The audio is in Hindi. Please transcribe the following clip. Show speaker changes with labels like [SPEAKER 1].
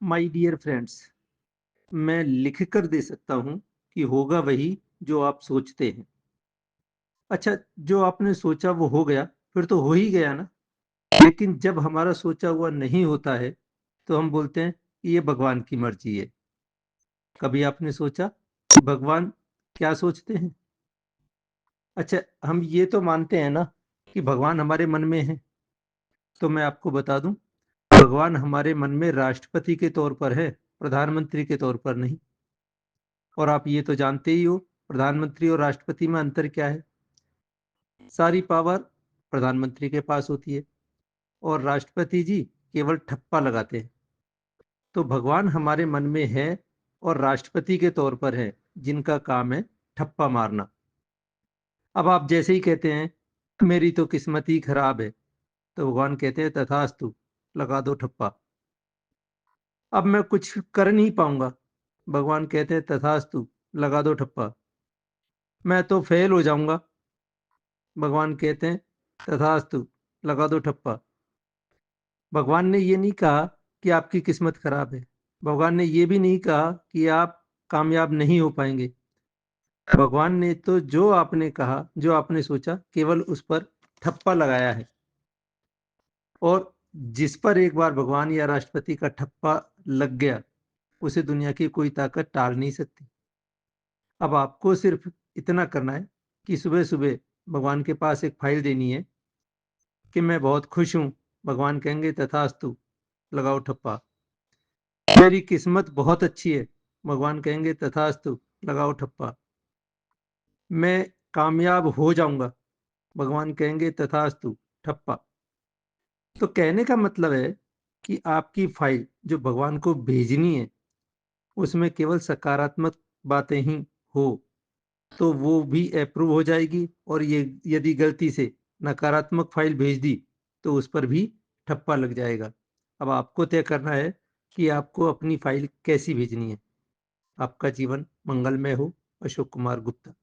[SPEAKER 1] माय डियर फ्रेंड्स, मैं लिख कर दे सकता हूँ कि होगा वही जो आप सोचते हैं। अच्छा, जो आपने सोचा वो हो गया, फिर तो हो ही गया ना। लेकिन जब हमारा सोचा हुआ नहीं होता है, तो हम बोलते हैं कि ये भगवान की मर्ज़ी है। कभी आपने सोचा कि भगवान क्या सोचते हैं? अच्छा, हम ये तो मानते हैं ना कि भगवान हमारे मन में हैं। तो मैं आपको बता दूँ, भगवान हमारे मन में राष्ट्रपति के तौर पर है, प्रधानमंत्री के तौर पर नहीं। और आप ये तो जानते ही हो, प्रधानमंत्री और राष्ट्रपति में अंतर क्या है? सारी पावर प्रधानमंत्री के पास होती है और राष्ट्रपति जी केवल ठप्पा लगाते हैं। तो भगवान हमारे मन में है और राष्ट्रपति के तौर पर है, जिनका काम है ठप्पा मारना। अब आप जैसे ही कहते हैं, मेरी तो किस्मत ही खराब है, तो भगवान कहते हैं तथास्तु, लगा दो ठप्पा। अब मैं कुछ कर नहीं पाऊँगा, भगवान कहते हैं तथास्तु, लगा दो ठप्पा। मैं तो फेल हो जाऊँगा, भगवान कहते हैं तथास्तु, लगा दो ठप्पा। भगवान ने ये नहीं कहा कि आपकी किस्मत खराब है। भगवान ने ये भी नहीं कहा कि आप कामयाब नहीं हो पाएँगे। भगवान ने तो जो आपने कहा, जो आपने सोचा, केवल उस पर ठप्पा लगाया है। और जिस पर एक बार भगवान या राष्ट्रपति का ठप्पा लग गया, उसे दुनिया की कोई ताकत टाल नहीं सकती। अब आपको सिर्फ इतना करना है कि सुबह-सुबह भगवान के पास एक फाइल देनी है कि मैं बहुत खुश हूँ। भगवान कहेंगे तथास्तु, लगाओ ठप्पा। मेरी किस्मत बहुत अच्छी है, भगवान कहेंगे तथास्तु, लगाओ ठप्पा। मैं कामयाब हो जाऊँगा, भगवान कहेंगे तथास्तु, ठप्पा। तो कहने का मतलब है कि आपकी फाइल जो भगवान को भेजनी है, उसमें केवल सकारात्मक बातें ही हो, तो वो भी अप्रूव हो जाएगी और ये यदि गलती से नकारात्मक फाइल भेज दी, तो उस पर भी ठप्पा लग जाएगा। अब आपको तय करना है कि आपको अपनी फाइल कैसी भेजनी है। आपका जीवन मंगलमय हो। अशोक कुमार गुप्ता।